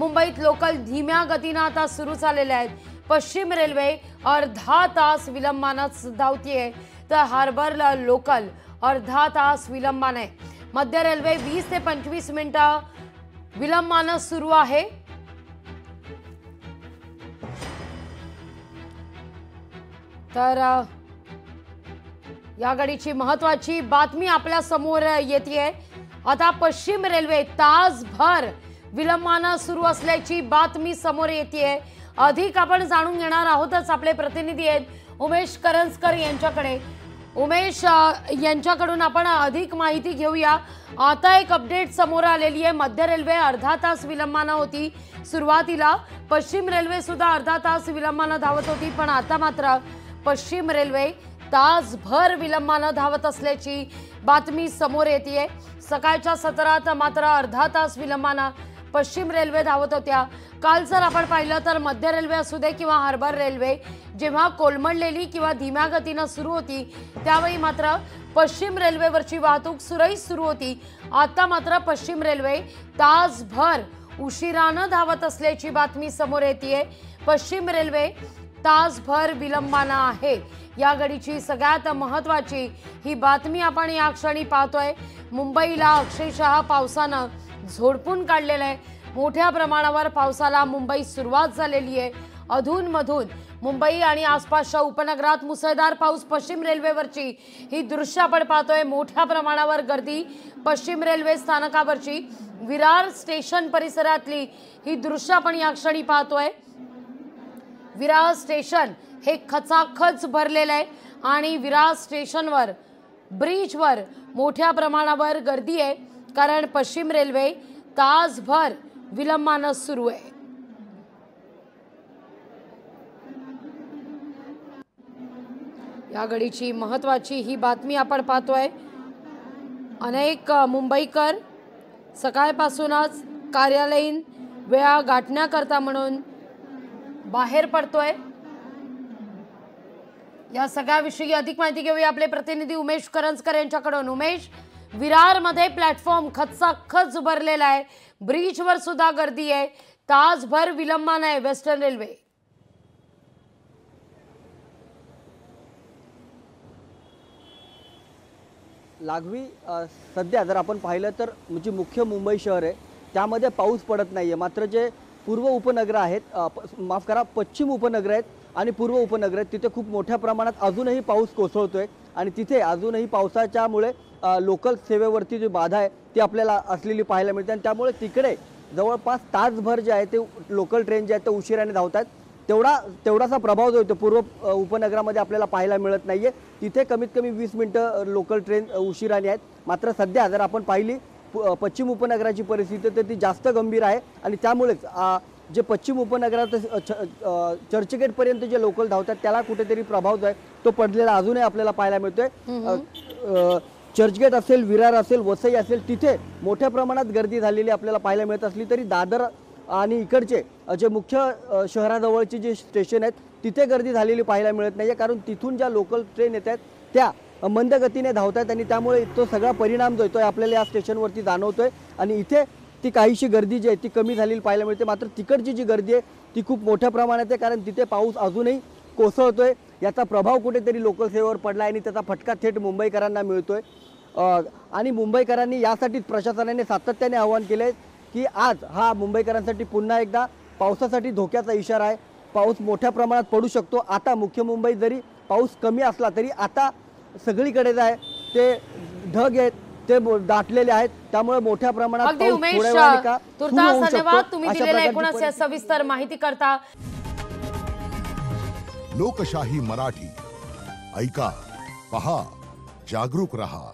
मुंबईत लोकल धीम्या गतीने आता सुरू झालेले आहेत। पश्चिम रेल्वे अर्धा तास विलंबाने धावतीये तर हार्बरला लोकल अर्धा तास विलंबाने। मध्य रेल्वे 20 ते 25 मिनिटं विलंबाने सुरू आहे। तर या गाडीची महत्त्वाची बातमी आपल्या समोर येते। आता पश्चिम रेल्वे तासभर विलंबाने सुरू असल्याची बातमी समोर येते। अधिक आपण जाणून घेणार आहोतच। आपले प्रतिनिधी आहेत उमेश करंजकर यांच्याकडे। उमेश, यांच्याकडून आपण अधिक माहिती घेऊया। आता एक अपडेट समोर आलेली आहे। मध्य रेल्वे अर्धा तास विलंबाने होती सुरुवातीला, पश्चिम रेल्वे सुद्धा अर्धा तास विलंबाने धावत होती, पण आता मात्र पश्चिम रेल्वे तासभर विलंबाने धावत असल्याची बातमी समोर येते। सकाळच्या सत्रात मात्र अर्धा तास विलंबाने पश्चिम रेल्वे धावत होत्या। काल जर आपण पाहिलं तर मध्य रेल्वे असू दे किंवा हार्बर रेल्वे जेव्हा कोलमडलेली किंवा धीम्या गतीने सुरू होती त्यावेळी मात्र पश्चिम रेल्वेवरची वाहतूक सुरळीत सुरू होती। आता मात्र पश्चिम रेल्वे तासभर उशिराने धावत असल्याची बातमी समोर येते। पश्चिम रेल्वे तासभर विलंबाने आहे। या गाडीची सगळ्यात महत्त्वाची ही बातमी आपण या क्षणी पाहतोय। मुंबईला अक्षरशः पावसाने झोडपून काढलेलं आहे। मोठ्या प्रमाणावर पावसाला मुंबईत सुरुवात झालेली आहे। अधूनमधून मुंबई आणि आसपासच्या उपनगरात मुसळधार पाऊस। पश्चिम रेल्वेवरची ही दृश्य आपण पाहतोय। मोठ्या प्रमाणावर गर्दी पश्चिम रेल्वे स्थानकावरची। विरार स्टेशन परिसरातली ही दृश्य आपण या क्षणी पाहतोय। विरार स्टेशन हे खचाखच भरलेलं आहे आणि विरार स्टेशनवर ब्रिजवर मोठ्या प्रमाणावर गर्दी आहे, कारण पश्चिम रेल्वे तासभर विलंबाने सुरू आहे। या गाडीची महत्त्वाची ही बातमी आपण पाहतोय। अनेक मुंबईकर सकाळपासूनच कार्यालयीन वेळा गाठण्याकरता म्हणून बाहेर पडतोय। या सगळ्याविषयी अधिक माहिती घेऊया आपले प्रतिनिधी उमेश करंजकर यांच्याकडून। उमेश, विरारमध्ये प्लॅटफॉर्म खचाखच भरलेला आहे, ब्रिजवर सुद्धा गर्दी आहे, तासभर विलंबाने आहे वेस्टर्न रेल्वे। लागवी सध्या जर आपण पाहिलं तर म्हणजे मुख्य मुंबई शहर आहे त्यामध्ये पाऊस पडत नाहीये, मात्र जे पूर्व उपनगर आहेत, माफ करा पश्चिम उपनगर आहेत आणि पूर्व उपनगर आहेत तिथे खूप मोठ्या प्रमाणात अजूनही पाऊस कोसळतोय आणि तिथे अजूनही पावसाच्यामुळे लोकल सेवेवरती जी बाधा आहे ती आपल्याला असलेली पाहायला मिळते आणि त्यामुळे तिकडे जवळपास तासभर जे आहे ते लोकल ट्रेन जे आहेत ते उशिराने धावतात। तेवढासा प्रभाव जो आहे तो पूर्व उपनगरामध्ये आपल्याला पाहायला मिळत नाहीये। तिथे कमीत कमी 20 मिनिटं लोकल ट्रेन उशिराने आहेत। मात्र सध्या जर आपण पाहिली पश्चिम उपनगराची परिस्थिती तर ती जास्त गंभीर आहे आणि त्यामुळेच जे पश्चिम उपनगरात चर्चगेट पर्यंत जे लोकल धावतात त्याला कुठेतरी प्रभाव जो आहे तो पडलेला अजूनही आपल्याला पाहायला मिळतोय। चर्चगेट असेल, विरार असेल, वसई असेल तिथे मोठ्या प्रमाणात गर्दी झालेली आपल्याला पाहायला मिळत असली तरी दादर आणि इकडचे जे मुख्य शहराजवळची जे स्टेशन आहेत तिथे गर्दी झालेली पाहायला मिळत नाहीये, कारण तिथून ज्या लोकल ट्रेन येत आहेत त्या मंद गतीने धावतात आणि त्यामुळे तो सगळा परिणाम जो आहे तो आपल्याला या स्टेशनवरती जाणवतोय आणि इथे ती काहीशी गर्दी जी आहे ती कमी झालेली पाहायला मिळते। मात्र तिकडची जी गर्दी आहे ती खूप मोठ्या प्रमाणात आहे, कारण तिथे पाऊस अजूनही कोसळतोय। याचा प्रभाव कुठेतरी लोकल सेवेवर पडला आणि त्याचा फटका थेट मुंबईकरांना मिळतोय आणि मुंबईकरांनी यासाठी प्रशासनाने सातत्याने आवाहन केले की आज हा मुंबईकरांसाठी पुन्हा एकदा पावसासाठी धोक्याचा इशारा आहे। पाऊस मोठ्या प्रमाणात पडू शकतो। आता मुख्य मुंबईत जरी पाऊस कमी असला तरी आता सगळीकडे जे आहे ते ढग आहेत ते दाटलेले आहेत, त्यामुळे मोठ्या प्रमाणात धन्यवाद तुम्ही दिलेल्या एकूणच सविस्तर माहिती करता। लोकशाही मराठी ऐका, पहा, जागरूक रहा।